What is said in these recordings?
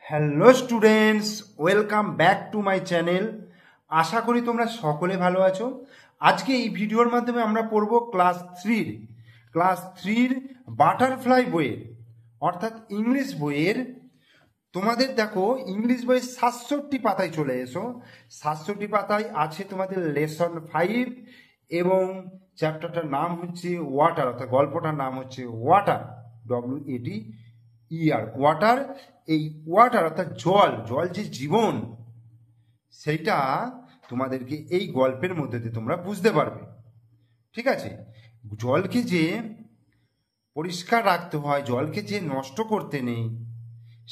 Hello students, welcome back to my channel. আশা করি তোমরা সকলে ভালো আছো। আজকে এই ভিডিওর মাধ্যমে আমরা পড়ব ক্লাস থ্রির বাটারফ্লাই বইয়ের অর্থাৎ ইংলিশ বইয়ের। তোমাদের দেখো ইংলিশ বইয়ের 67 পাতায় চলে এসো। 67 পাতায় আছে তোমাদের লেসন 5 এবং চ্যাপ্টারটার নাম হচ্ছে ওয়াটার, অর্থাৎ গল্পটার নাম হচ্ছে ওয়াটার, WATER, ওয়াটার। এই ওয়াটার অর্থাৎ জল, জল যে জীবন, সেইটা তোমাদেরকে এই গল্পের মধ্যে দিয়ে তোমরা বুঝতে পারবে। ঠিক আছে, জলকে যে পরিষ্কার রাখতে হয়, জলকে যে নষ্ট করতে নেই,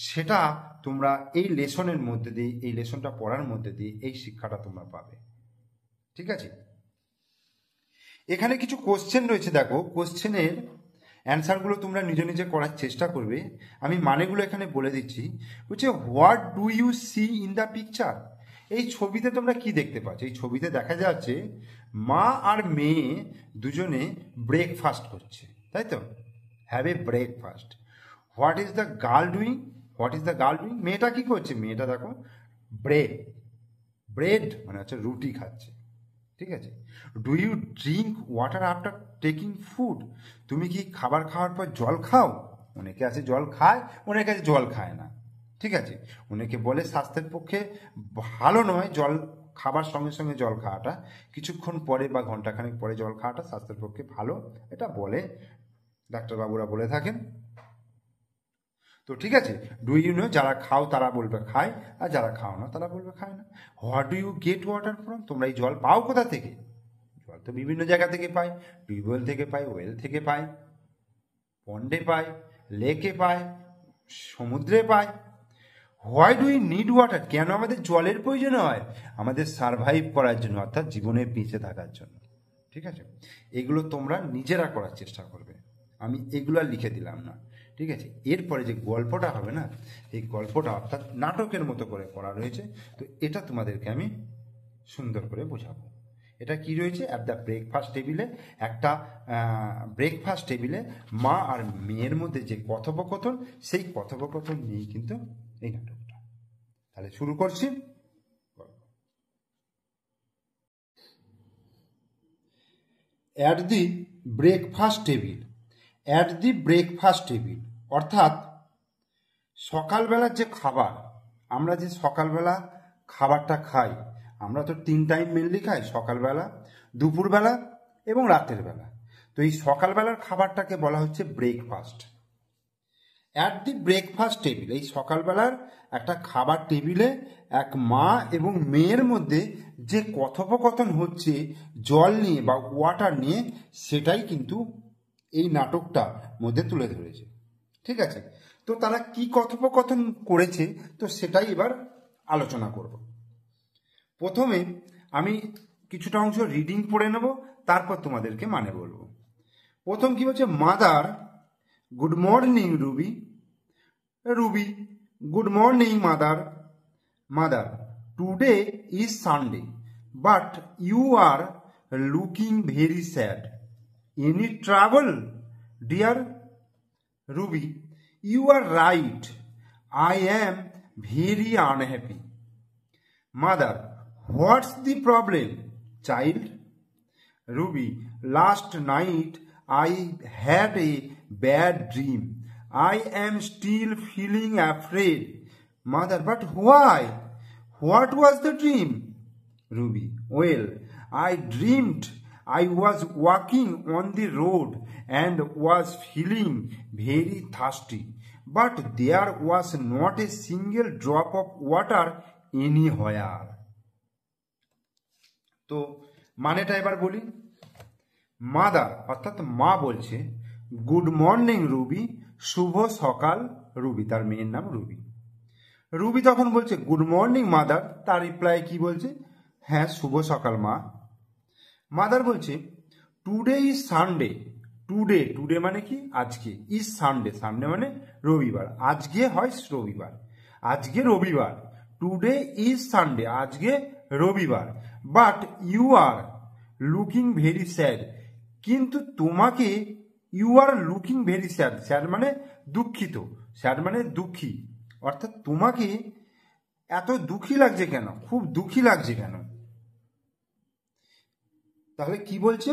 সেটা তোমরা এই লেসনের মধ্যে দিয়ে, এই লেসনটা পড়ার মধ্যে দিয়ে এই শিক্ষাটা তোমরা পাবে। ঠিক আছে, এখানে কিছু কোশ্চেন রয়েছে, দেখো কোশ্চেনের অ্যান্সারগুলো তোমরা নিজে নিজে করার চেষ্টা করবে। আমি মানেগুলো এখানে বলে দিচ্ছি। বলছে what do you see in the picture. এই ছবিতে তোমরা কি দেখতে পাচ্ছ? এই ছবিতে দেখা যাচ্ছে মা আর মেয়ে দুজনে ব্রেকফাস্ট করছে, তাই তো? Have a breakfast. What is the girl doing? মেয়েটা কি করছে? মেয়েটা দেখো ব্রেড মানে হচ্ছে রুটি খাচ্ছে। ঠিক আছে, do you drink water after taking food? তুমি কি খাবার খাওয়ার পর জল খাও? অনেকে আছে জল খায়, অনেকে আছে জল খায় না। ঠিক আছে, অনেকে বলে স্বাস্থ্যের পক্ষে ভালো নয় জল খাবার সঙ্গে সঙ্গে জল খাওয়াটা, কিছুক্ষণ পরে বা ঘন্টাখানেক পরে জল খাওয়াটা স্বাস্থ্যের পক্ষে ভালো, এটা বলে ডাক্তারবাবুরা বলে থাকেন। তো ঠিক আছে, ডু ইউ নো, যারা খাও তারা বলবে খায়, আর যারা খাও না তারা বলবে খায় না। What do you get water from? তোমরা এই জল পাও কোথা থেকে? জল তো বিভিন্ন জায়গা থেকে পাই, টিউবওয়েল থেকে পাই, ওয়েল থেকে পাই, পন্ডে পাই, লেকে পাই, সমুদ্রে পাই। Why do you need water? কেন আমাদের জলের প্রয়োজন হয়? আমাদের সারভাইভ করার জন্য, অর্থাৎ জীবনে বেঁচে থাকার জন্য। ঠিক আছে, এগুলো তোমরা নিজেরা করার চেষ্টা করবে, আমি এগুলো লিখে দিলাম না। ঠিক আছে, এরপরে যে গল্পটা হবে না, এই গল্পটা অর্থাৎ নাটকের মতো করে করা রয়েছে, তো এটা তোমাদেরকে আমি সুন্দর করে বোঝাবো। এটা কি রয়েছে? অ্যাট দ্য ব্রেকফাস্ট টেবিলে, একটা ব্রেকফাস্ট টেবিলে মা আর মেয়ের মধ্যে যে কথোপকথন, সেই কথোপকথন নিয়েই কিন্তু এই নাটকটা। তাহলে শুরু করছি। অ্যাট দি ব্রেকফাস্ট টেবিল অর্থাৎ সকালবেলার যে খাবার, আমরা যে সকালবেলা খাবারটা খাই, আমরা তো 3 টাইম মেনলি খাই, সকালবেলা, দুপুরবেলা এবং রাতের বেলা। তো এই সকালবেলার খাবারটাকে বলা হচ্ছে breakfast. At the breakfast table, এই সকালবেলার একটা খাবার টেবিলে এক মা এবং মেয়ের মধ্যে যে কথোপকথন হচ্ছে জল নিয়ে বা ওয়াটার নিয়ে, সেটাই কিন্তু এই নাটকটার মধ্যে তুলে ধরেছে। ঠিক আছে, তো তারা কি কথোপকথন করেছে, তো সেটাই এবার আলোচনা করব। প্রথমে আমি কিছুটা অংশ রিডিং পড়ে নেব, তারপর তোমাদেরকে মানে বলবো। প্রথম কি বলছে? Mother, good morning Ruby. Good morning mother, today is Sunday but you are looking very sad. Any trouble dear? Ruby, you are right. I am very unhappy. Mother, what's the problem, child? Ruby, last night I had a bad dream. I am still feeling afraid. Mother, but why? What was the dream? Ruby, well, I dreamed I was walking on the road and was feeling very thirsty, but there was not a single drop of water anywhere. তো মানেটা এবার বলি। Mother অর্থাৎ মা বলছে, good morning Ruby, শুভ সকাল Ruby, তার মেয়ের নাম রুবি। রুবি তখন বলছে গুড মর্নিং মাদার, তার রিপ্লাই কি বলছে? হ্যাঁ, শুভ সকাল মা। মাদার বলছে টুডে ইজ সানডে। টুডে মানে কি? আজকে। ইজ সানডে মানে রবিবার, আজকে হয় রবিবার, আজকে রবিবার। টুডে ইজ সানডে, আজকে রবিবার। But you are looking very sad, কিন্তু তোমাকে, you are looking very sad, sad মানে দুঃখিত, স্যাড মানে দুঃখী, অর্থাৎ তোমাকে এত দুঃখী লাগছে কেন, খুব দুঃখী লাগছে কেন। তাহলে কি বলছে,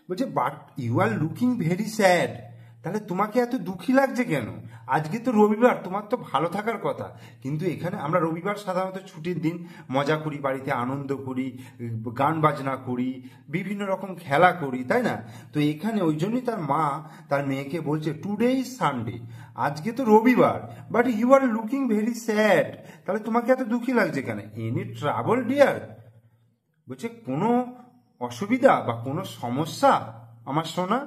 বলছে but you are looking very sad. তাহলে তোমাকে এত দুঃখী লাগছে কেন? আজকে তো রবিবার, তোমার তো ভালো থাকার কথা, কিন্তু এখানে আমরা রবিবার সাধারণত ছুটির দিন, মজা করি, বাড়িতে আনন্দ করি, গান বাজনা করি, বিভিন্ন রকম খেলা করি, তাই না? তো এখানে ওই জন্যই তার মা তার মেয়েকে বলছে টুডে ইজ সানডে, আজকে তো রবিবার, but you are looking very sad. তাহলে তোমাকে এত দুঃখী লাগছে কেন? এনি ট্রাবল ডিয়ার, বলছে কোনো অসুবিধা বা কোনো সমস্যা আমার সোনা।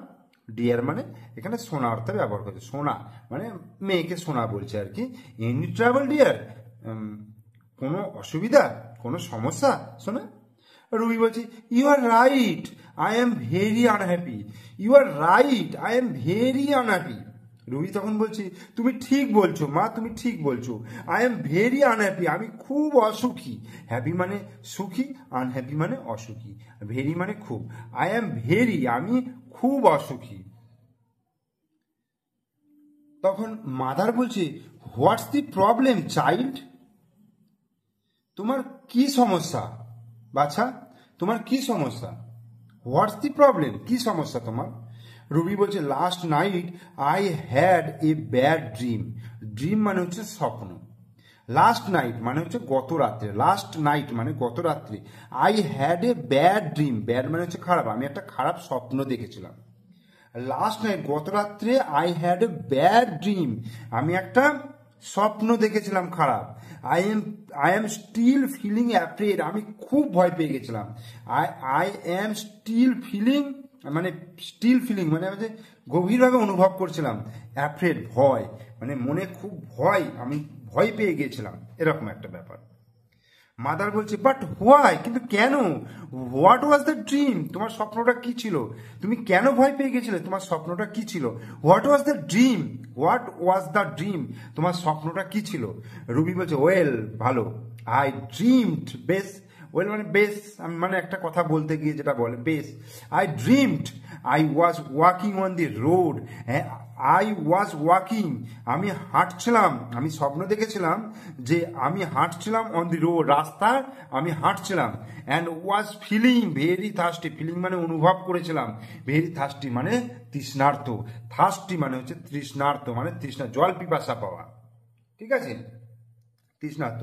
ডিয়ার মানে এখানে সোনা অর্থে ব্যবহার করছে, সোনা মানে মেয়েকে সোনা বলছে আর কি। এনি ট্রাভেল ডিয়ার, কোনো অসুবিধা, কোনো সমস্যা সোনা। রুবি বলছে you are right, I am very unhappy. You are right, I am very unhappy. Ruby তখন বলছে তুমি ঠিক বলছো মা, তুমি ঠিক বলছো। আই এম ভেরি আনহ্যাপি, আমি খুব অসুখী। হ্যাপি মানে সুখী, আনহ্যাপি মানে অসুখী, ভেরি মানে খুব। আই এম ভেরি, আমি খুব অসুখী। তখন মাদার বলছে হোয়াটস দি প্রবলেম চাইল্ড, তোমার কি সমস্যা বাছা, তোমার কি সমস্যা? হোয়াটস দি প্রবলেম, কি সমস্যা তোমার? রুবি বলছে last night I had a bad dream. Dream মানে হচ্ছে স্বপ্ন, লাস্ট নাইট মানে হচ্ছে গত রাত্রে, লাস্ট নাইট মানে গত রাত্রে। I had a bad dream, bad মানে হচ্ছে খারাপ, আমি একটা খারাপ স্বপ্ন দেখেছিলাম। লাস্ট নাইট গত রাত্রে I had a bad dream, আমি একটা স্বপ্ন দেখেছিলাম খারাপ। I am still feeling afraid, আমি খুব ভয় পেয়ে গেছিলাম। আই এম স্টিল ফিলিং মানে স্টিল ফিলিং মানে যে গভীরভাবে অনুভব করছিলাম, অ্যাফ্রেড ভয় মানে মনে খুব ভয়, আমি ভয় পেয়ে গিয়েছিলাম, এরকম একটা ব্যাপার। মাদার বলছে বাট হোয়াই, কিন্তু কেন? হোয়াট ওয়াজ দ্য ড্রিম, তোমার স্বপ্নটা কি ছিল? তুমি কেন ভয় পেয়ে গেছিলে? তোমার স্বপ্নটা কি ছিল? What was the dream, what was the dream, তোমার স্বপ্নটা কি ছিল? রুবি বলছে ওয়েল, ভালো। আই ড্রিমড, বেশ। ওয়েল মানে বেশ, আমি মানে একটা কথা বলতে গিয়ে যেটা বলে বেশ। I dreamed I was walking on the road, I was walking, আমি হাঁটছিলাম, আমি স্বপ্ন দেখেছিলাম যে আমি হাঁটছিলাম অন দি রোড, রাস্তায় আমি হাঁটছিলাম। And was feeling very thirsty, feeling মানে অনুভব করেছিলাম, ভেরি থার্স্টি মানে তৃষ্ণার্ত, থার্স্টি মানে হচ্ছে তৃষ্ণার্ত মানে তৃষ্ণা, জল পিপাসা পাওয়া, ঠিক আছে, তৃষ্ণার্ত।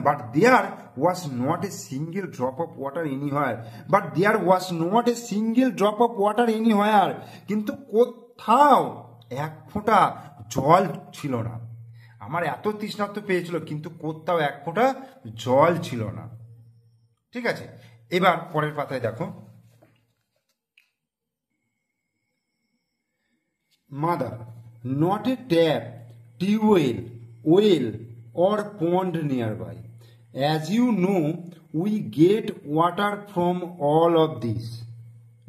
But there was not a single drop of water anywhere, but there was not a single drop of water anywhere, কিন্তু কোথাও এক ফোঁটা জল ছিল না। আমার এত তৃষ্ণার্ত পেয়েছিল কিন্তু কোথাও এক ফোঁটা জল ছিল না, ঠিক আছে। এবার পরের পাতায় দেখো, mother not a tap, tube well, well or pond nearby. As you know, we get water from all of these.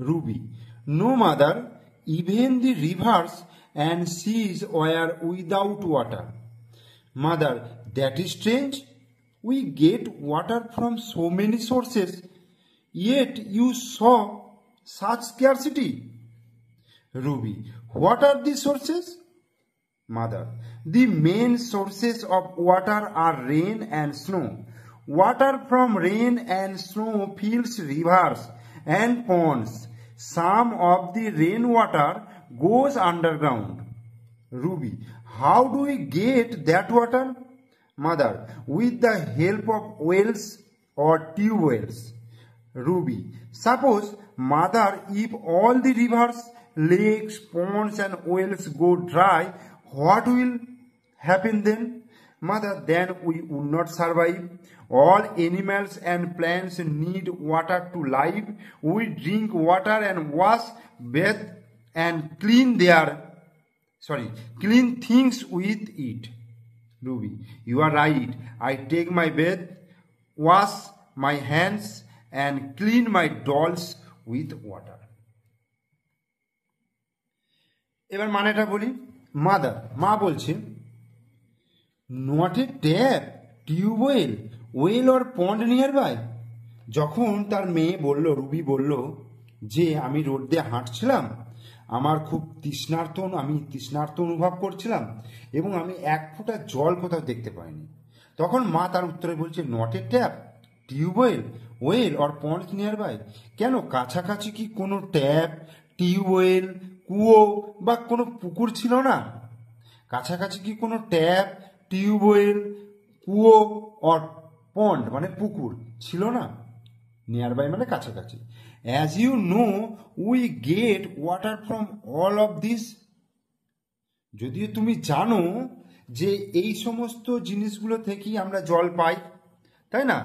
Ruby, no mother, even the rivers and seas were without water. Mother, that is strange. We get water from so many sources, yet you saw such scarcity. Ruby, what are these sources? Mother, the main sources of water are rain and snow. Water from rain and snow fills rivers and ponds. Some of the rainwater goes underground. Ruby, how do we get that water? Mother, with the help of wells or tube wells. Ruby, suppose, mother, if all the rivers, lakes, ponds and wells go dry, what will happen then? Mother, then we would not survive. All animals and plants need water to live. We drink water and wash, bathe and clean things with it. Ruby, you are right. I take my bath, wash my hands and clean my dolls with water. এবার মানেটা বলি। Mother, মা বলছে not a tap, tube well, well or pond nearby. যখন তার মেয়ে বলল, Ruby বলল যে আমি রোড দিয়ে হাঁটছিলাম আমার খুব আমি তৃষ্ণার্ত অনুভব করছিলাম এবং আমি এক ফোঁটা জল কোথাও দেখতে পাইনি। তখন মা তার উত্তরে বলছে, not a tap, tube well, well or pond nearby. কেন, কাছাকাছি কি কোনো ট্যাপ, টিউবওয়েল, কুয়ো বা কোনো পুকুর ছিল না? কাছাকাছি কি কোনো ট্যাপ, টিউবওয়েল, কুয়ো অর পন্ড মানে পুকুর ছিল না? নিয়ার বাই মানে কাছাকাছি। As you know we get water from all of this. যদিও তুমি জানো যে এই সমস্ত জিনিসগুলো থেকেই আমরা জল পাই, তাই না?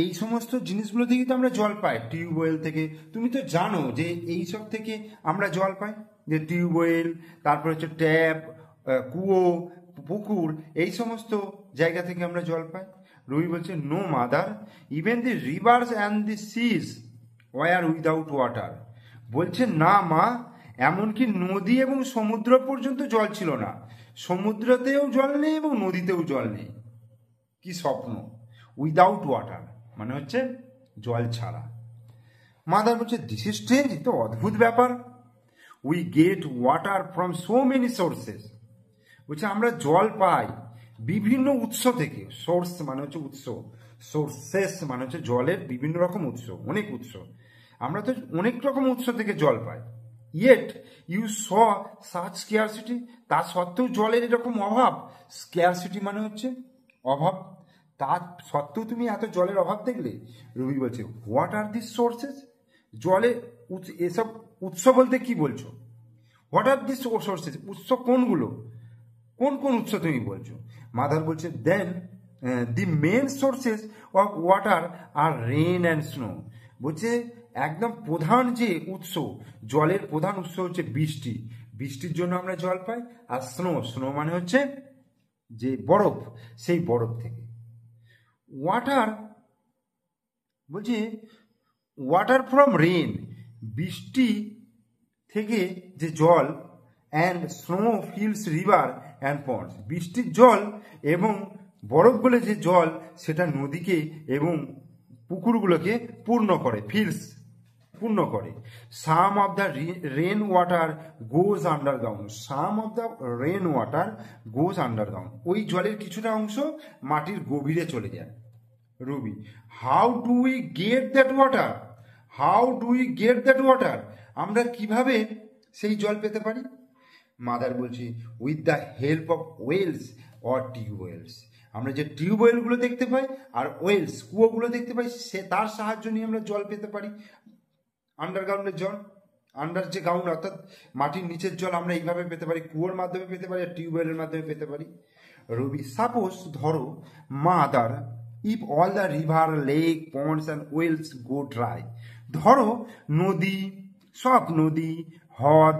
এই সমস্ত জিনিসগুলো থেকেই তো আমরা জল পাই, টিউবওয়েল থেকে। তুমি তো জানো যে এই সব থেকে আমরা জল পাই, যে টিউবওয়েল, তারপর হচ্ছে ট্যাপ, কুয়ো, পুকুর, এই সমস্ত জায়গা থেকে আমরা জল পাই। রবি বলছে, no mother, even the rivers and the seas were without water. বলছে, না মা, এমনকি নদী এবং সমুদ্র পর্যন্ত জল ছিল না। সমুদ্রতেও জল নেই এবং নদীতেও জল নেই। কি স্বপ্ন! উইদাউট ওয়াটার মানে হচ্ছে জল ছাড়া। মাদার বলছে, দিস ইজ স্ট্রেঞ্জ, তো অদ্ভুত ব্যাপার। We get water from so many sources. বলছে, আমরা জল পাই বিভিন্ন উৎস থেকে। সোর্স মানে হচ্ছে উৎস, সোর্সেস মানে হচ্ছে জলের বিভিন্ন রকম উৎস, অনেক উৎস। আমরা তো অনেক রকম উৎস থেকে জল পাই। Yet you saw such scarcity, তা সত্ত্বেও জলের এরকম অভাব। স্কেয়ারসিটি মানে হচ্ছে অভাব, তা সত্ত্বেও তুমি এত জলের অভাব দেখলে? রবি বলছে, হোয়াট আর দিস সোর্সেস? জলের এসব উৎস বলতে কি বলছো? হোয়াট আর দিস সোর্সেস, উৎস কোনগুলো, কোন কোন উৎস তুমি বলছো? মাদার বলছে, then the main sources of water are rain and snow. বলছে, একদম প্রধান যে উৎস, জলের প্রধান উৎস হচ্ছে বৃষ্টি। বৃষ্টির জন্য আমরা জল পাই। আর স্নো মানে হচ্ছে যে বরফ, সেই বরফ থেকে। ওয়াটার বলছি, ওয়াটার ফ্রম রেন, বৃষ্টি থেকে যে জল, and snow fills river and ponds, বৃষ্টির জল এবং বরফ বলে যে জল, সেটা নদীকে এবং পুকুরগুলোকে পূর্ণ করে, ফিলস পূর্ণ করে। Some of the rain water goes underground, some of the rain water goes underground, ওই জলের কিছুটা অংশ মাটির গভীরে চলে যায়। Rabi, how do we get that water? How do we get that water, আমরা কিভাবে সেই জল পেতে পারি? মাদার বলছি, with the help of wells or tubewells. আমরা যে টিউবওয়েলগুলো দেখতে পাই আর ওয়েলস, কুয়োগুলো দেখতে পাই, সে তার সাহায্য নিয়ে আমরা জল পেতে পারি। আন্ডারগ্রাউন্ডের জল, আন্ডার যে গ্রাউন্ড অর্থাৎ মাটির নিচের জল আমরা এইভাবে পেতে পারি, কুয়োর মাধ্যমে পেতে পারি আর টিউবওয়েলের মাধ্যমে পেতে পারি। রবি, সাপোজ, ধরো, mother, if all the river, lake, ponds and wells go dry. ধরো নদী, সব নদী, হ্রদ,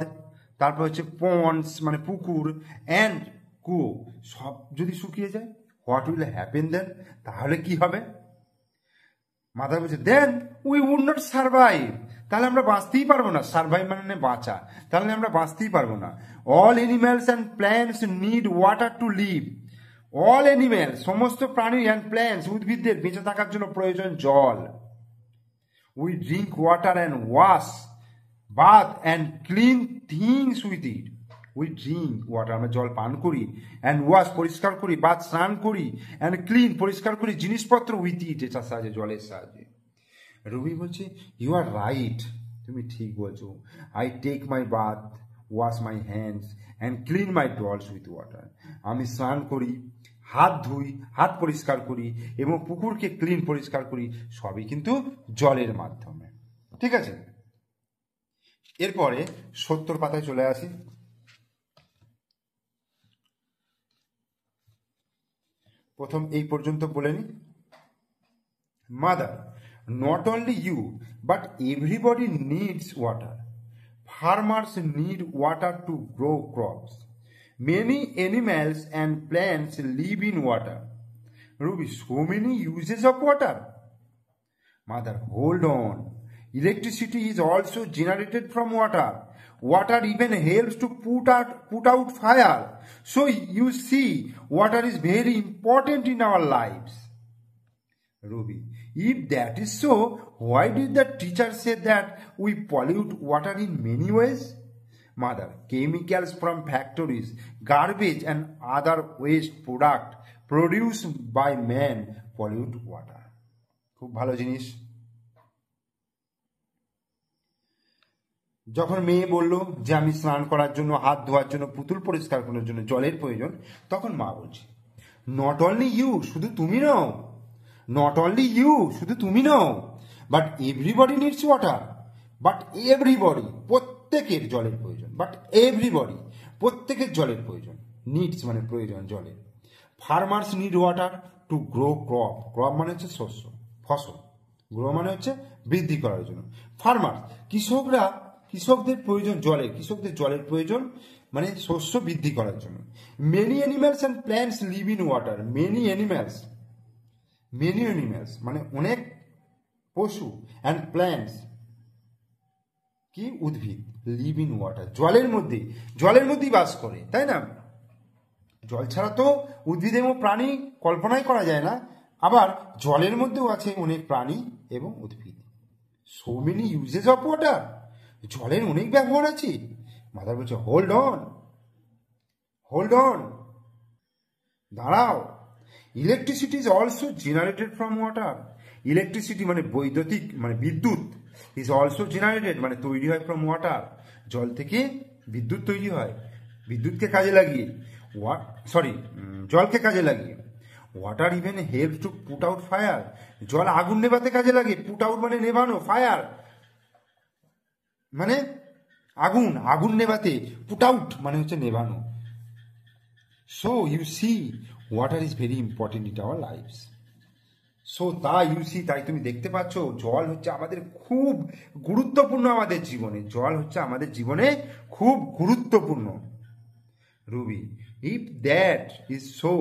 তারপর হচ্ছে পন্ডস মানে পুকুর, অ্যান্ড কুয়ো সব যদি শুকিয়ে যায়, হোয়াট উইল হ্যাপেন দেন, তাহলে কি হবে? মাদার বলছে, then we would not survive, তাহলে আমরা বাঁচতেই পারবো না। সার্ভাইভ মানে বাঁচা, তাহলে আমরা বাঁচতেই পারবো না। All animals and plants need water to live. All animal, সমস্ত প্রাণী, অ্যান্ড প্ল্যান্টস, উদ্ভিদদের বেঁচে থাকার জন্য প্রয়োজন জল। We drink water and wash, bath and clean things with it. We drink water, আমরা জল পান করি, অ্যান্ড ওয়াশ পরিষ্কার করি, বাথ স্নান করি, অ্যান্ড ক্লিন পরিষ্কার করি জিনিসপত্র উইথ ইট, এটার সাহায্যে, জলের সাহায্যে। রবি বলছে, ইউ আর রাইট, তুমি ঠিক বলছো। I take my bath, wash my hands and clean my dolls with water. আমি স্নান করি, হাত ধুই, হাত পরিষ্কার করি এবং পুকুরকে ক্লিন পরিষ্কার করি, সবই কিন্তু জলের মাধ্যমে। ঠিক আছে, এরপরে 70 পাতায় চলে আসি। প্রথম এই পর্যন্ত বলে নি। Mother, not only you but everybody needs water. Farmers need water to grow crops. Many animals and plants live in water. Ruby, so many uses of water. Mother, hold on. Electricity is also generated from water. Water even helps to put out fire. So you see, water is very important in our lives. Ruby, if that is so, why did the teacher say that we pollute water in many ways? Mother, chemicals from factories, garbage and other waste product produced by man pollute water. খুব ভালো জিনিস। যখন মেয়ে বলল যে আমি স্নান করার জন্য, হাত ধোয়ার জন্য, পুতুল পরিষ্কার করার জন্য জলের প্রয়োজন, তখন মা বলছে নট অনলি ইউ, শুধু তুমি নও, নট অনলি ইউ, শুধু তুমি নও, but everybody needs water, but everybody, প্রত্যেকের জলের প্রয়োজন, বাট এভরিবডি, প্রত্যেকের জলের প্রয়োজন, নিডস মানে প্রয়োজন জলের। Farmers need water to grow crop, crop মানে হচ্ছে শস্য, ফসল, গ্রো মানে হচ্ছে বৃদ্ধি করার জন্য। ফার্মার কৃষকরা, কৃষকদের প্রয়োজন জলের, কৃষকদের জলের প্রয়োজন মানে শস্য বৃদ্ধি করার জন্য। Many animals and plants live in water, many animals, many animals মানে অনেক পশু, অ্যান্ড প্ল্যান্টস কি উদ্ভিদ, লিভ ইন ওয়াটার, জলের মধ্যে, জলের মধ্যেই বাস করে, তাই না? জল ছাড়া তো উদ্ভিদ এবং প্রাণী কল্পনাই করা যায় না, আবার জলের মধ্যেও আছে অনেক প্রাণী এবং উদ্ভিদ। So many uses of water, জলের অনেক ব্যবহার আছে। মাদার বলছে হোল্ড অন, হোল্ড অন, দাঁড়াও। Electricity is also generated from water, electricity মানে বৈদ্যুতিক মানে বিদ্যুৎ, ইজ অলসো জেনারেটেড মানে তৈরি হয় ফ্রম ওয়াটার, জল থেকে বিদ্যুৎ তৈরি হয়, বিদ্যুৎকে কাজে লাগিয়ে, জলকে কাজে লাগিয়ে। Water even help to put out fire, জল আগুন নেভাতে কাজে লাগে, পুট আউট মানে নেভানো, ফায়ার মানে আগুন, আগুন নেভাতে, পুট আউট মানে হচ্ছে নেভানো। So you see water is very important in our lives. So তাই ইউ সি, তাই তুমি দেখতে পাচ্ছ জল হচ্ছে আমাদের খুব গুরুত্বপূর্ণ, আমাদের জীবনে জল হচ্ছে আমাদের জীবনে খুব গুরুত্বপূর্ণ। Ruby, if that is so,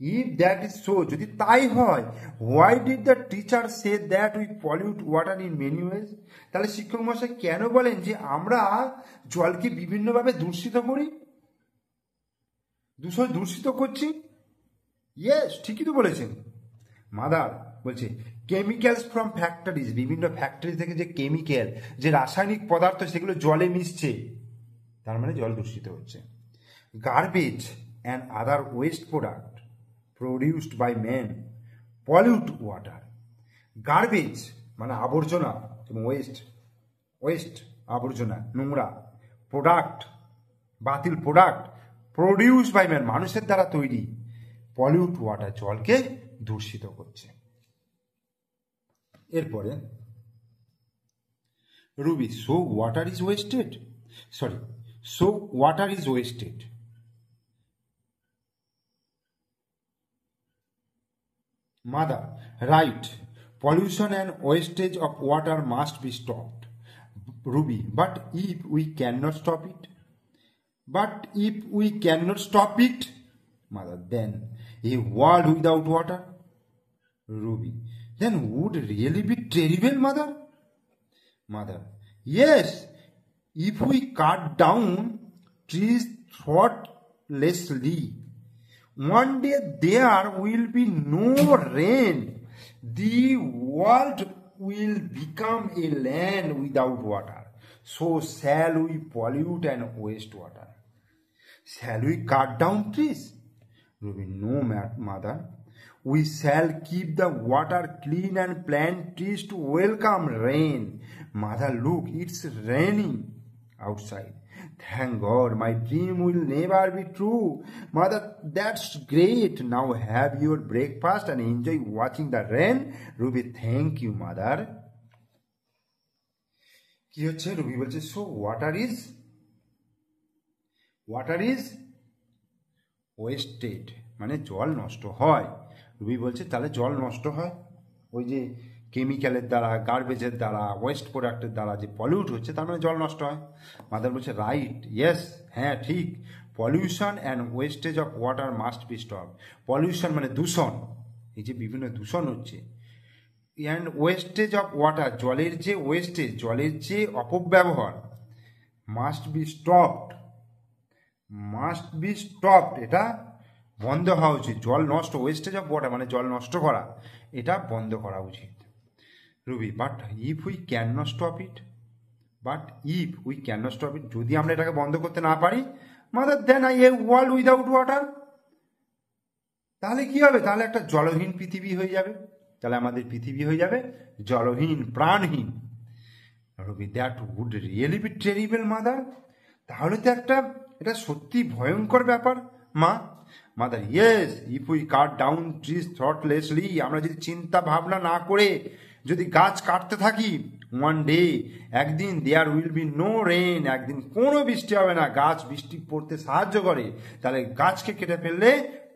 if that is so, যদি তাই হয়, why did the teacher say that we pollute water in many ways, তাহলে শিক্ষক মশাই কেন বলেন যে আমরা জলকে বিভিন্নভাবে দূষিত করি, দূষিত করছি? ইয়েস, ঠিকই তো বলেছেন। মাদার বলছে কেমিক্যালস ফ্রম ফ্যাক্টরিজ, বিভিন্ন ফ্যাক্টরি থেকে যে কেমিক্যাল, যে রাসায়নিক পদার্থ সেগুলো জলে মিশছে, তার মানে জল দূষিত হচ্ছে। Garbage and other waste product produced by man pollute water. Garbage মানে আবর্জনা এবং ওয়েস্ট আবর্জনা, নোংরা, প্রোডাক্ট বাতিল প্রোডাক্ট, প্রডিউস বাই ম্যান মানুষের দ্বারা তৈরি, পলিউট ওয়াটার জলকে দূষিত করছে। এরপরে Ruby, so water is wasted, so water is wasted. Mother, right. Pollution and wastage of water must be stopped. Ruby, but if we cannot stop it? But if we cannot stop it, Mother, then a world without water? Ruby, then would really be terrible, Mother? Mother, yes. If we cut down trees thoughtlessly, one day there will be no rain. The world will become a land without water. So shall we pollute and waste water? Shall we cut down trees? Ruby, no, Mother. We shall keep the water clean and plant trees to welcome rain. Mother, look, it's raining outside. Thank God, my dream will never be true. Mother, that's great. Now have your breakfast and enjoy watching the rain. Ruby, thank you, Mother. কি হচ্ছে? Ruby বলছে so water is wasted, মানে জল নষ্ট হয়। Ruby বলছে তাহলে জল নষ্ট হয় ওই যে কেমিক্যালের দ্বারা, গার্বেজের দ্বারা, ওয়েস্ট প্রোডাক্টের দ্বারা যে পলিউট হচ্ছে, তার মানে জল নষ্ট হয়। মাদার বলছে রাইট, ইয়েস, হ্যাঁ ঠিক। Pollution and wastage of water must be stop. Pollution মানে দূষণ, এই যে বিভিন্ন দূষণ হচ্ছে, অ্যান্ড ওয়েস্টেজ অফ ওয়াটার জলের যে ওয়েস্টেজ, জলের যে অপব্যবহার, মাস্ট বি স্টপড, এটা বন্ধ হওয়া উচিত। জল নষ্ট, ওয়েস্টেজ অফ ওয়াটার মানে জল নষ্ট করা, এটা বন্ধ করা উচিত। Ruby, but if we can not stop it, but if we can not stop it, যদি আমরা এটাকে বন্ধ করতে না পারি, mother then I a world without water, তাহলে কি হবে? তাহলে একটা জলহীন পৃথিবী হয়ে যাবে। তাহলে আমাদের পৃথিবী হয়ে যাবে জলহীন, প্রাণহীন। Rabi, that would really be terrible mother, তাহলে তো এটা সত্যি ভয়ঙ্কর ব্যাপার মা। Mother, yes, if we cut down trees thoughtlessly, আমরা যদি চিন্তা ভাবনা না করে যদি গাছ কাটতে থাকি, ওয়ান ডে, একদিন, there will be no rain, একদিন কোনো বৃষ্টি হবে না। গাছ বৃষ্টি পড়তে সাহায্য করে, তাহলে গাছকে কেটে ফেললে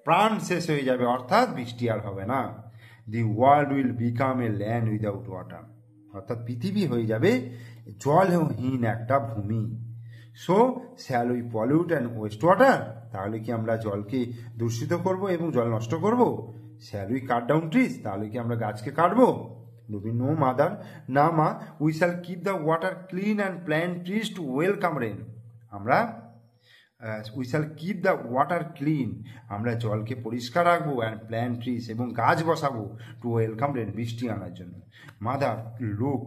প্রাণ শেষ হয়ে যাবে, অর্থাৎ বৃষ্টি আর হবে না। The world will become a land without water, অর্থাৎ পৃথিবী হয়ে যাবে জলহীন একটা ভূমি। So shall we pollute and West water, তাহলে কি আমরা জলকে দূষিত করব এবং জল নষ্ট করব? Shall we cut down trees, তাহলে কি আমরা গাছকে কাটবো? নো মাদার, না মা, we shall keep the water clean and plant trees to welcome rain, আমরা we shall keep the water clean, আমরা জলকে পরিষ্কার রাখবো, অ্যান্ড প্ল্যান্ট ট্রিজ, এবং গাছ বসাবো, টু ওয়েলকাম রেন, বৃষ্টি আনার জন্য। মাদার, লুক,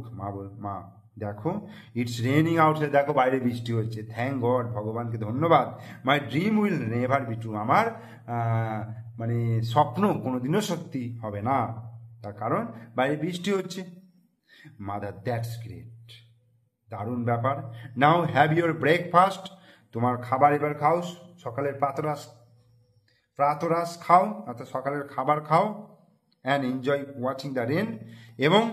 মা দেখো, ইটস রেনিং আউটসাইড, দেখো বাইরে বৃষ্টি হচ্ছে, থ্যাংক গড, ভগবানকে ধন্যবাদ। My dream will never be true, আমার মানে স্বপ্ন কোনোদিনও সত্যি হবে না, তার কারণ বাইরে বৃষ্টি হচ্ছে। মাদার, দ্যাটস গ্রেট, দারুণ ব্যাপার। নাও হ্যাভ ইউর ব্রেকফাস্ট, তোমার খাবার এবার খাও, সকালের প্রাতরাশ খাও, অর্থাৎ সকালের খাবার খাও, and enjoy watching the rain, এবং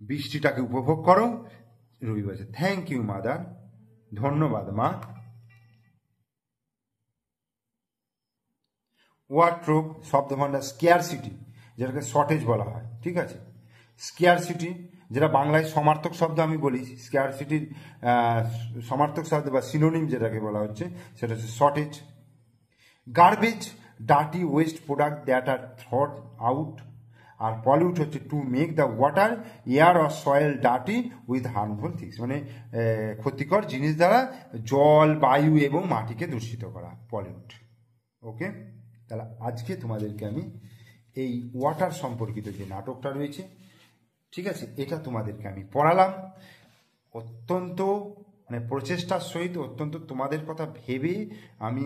বৃষ্টিটাকে উপভোগ করো। রবি বলছে, থ্যাংক ইউ মাদার, ধন্যবাদ মা। ওয়ার্ড্রোব শব্দভাণ্ডার, স্কেয়ারসিটি, যেটাকে শর্টেজ বলা হয়, ঠিক আছে। স্কেয়ারসিটি, যেটা বাংলায় সমার্থক শব্দ আমি বলি, স্কেয়ারসিটির সমার্থক শব্দ বা সিনোনিম যেটাকে বলা হচ্ছে সেটা হচ্ছে shortage. Garbage, dirty waste product that are thrown out, are pollute হচ্ছে to make the water, air or soil dirty with harmful things, মানে ক্ষতিকর জিনিস দ্বারা জল, বায়ু এবং মাটিকে দূষিত করা, পলিউট। ওকে, তাহলে আজকে তোমাদেরকে আমি এই ওয়াটার সম্পর্কিত যে নাটকটা রয়েছে, ঠিক আছে, এটা তোমাদেরকে আমি পড়ালাম অত্যন্ত মানে প্রচেষ্টার সহিত, অত্যন্ত তোমাদের কথা ভেবে আমি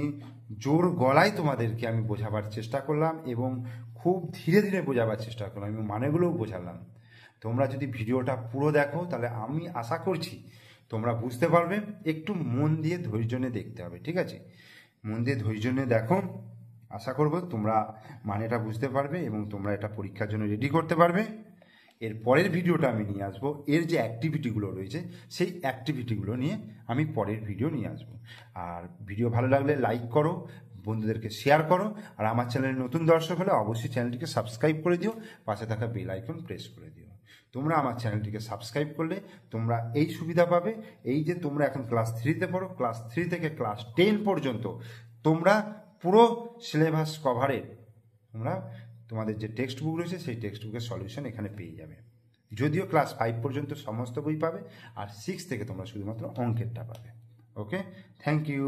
জোর গলায় তোমাদেরকে আমি বোঝাবার চেষ্টা করলাম, এবং খুব ধীরে ধীরে বোঝাবার চেষ্টা করলাম, এবং মানেগুলোও বোঝালাম। তোমরা যদি ভিডিওটা পুরো দেখো, তাহলে আমি আশা করছি তোমরা বুঝতে পারবে। একটু মন দিয়ে ধৈর্য নিয়ে দেখতে হবে, ঠিক আছে, মন দিয়ে ধৈর্য নিয়ে দেখো, আশা করব তোমরা মানেটা বুঝতে পারবে এবং তোমরা এটা পরীক্ষার জন্য রেডি করতে পারবে। এর পরের ভিডিওটা আমি নিয়ে আসবো, এর যে অ্যাক্টিভিটিগুলো রয়েছে সেই অ্যাক্টিভিটিগুলো নিয়ে আমি পরের ভিডিও নিয়ে আসবো। আর ভিডিও ভালো লাগলে লাইক করো, বন্ধুদেরকে শেয়ার করো, আর আমার চ্যানেলে নতুন দর্শক হলে অবশ্যই চ্যানেলটিকে সাবস্ক্রাইব করে দিও, পাশে থাকা বেল আইকন প্রেস করে দিও। তোমরা আমার চ্যানেলটিকে সাবস্ক্রাইব করলে তোমরা এই সুবিধা পাবে, এই যে তোমরা এখন ক্লাস 3-তে পড়ো, ক্লাস 3 থেকে ক্লাস 10 পর্যন্ত তোমরা পুরো সিলেবাস কভারের তোমাদের যে টেক্সট বুক রয়েছে সেই টেক্সট বুকের সলিউশন এখানে পেয়ে যাবে। যদিও ক্লাস 5 পর্যন্ত সমস্ত বই পাবে, আর 6 থেকে তোমরা শুধুমাত্র অঙ্কেরটা পাবে। ওকে, থ্যাংক ইউ।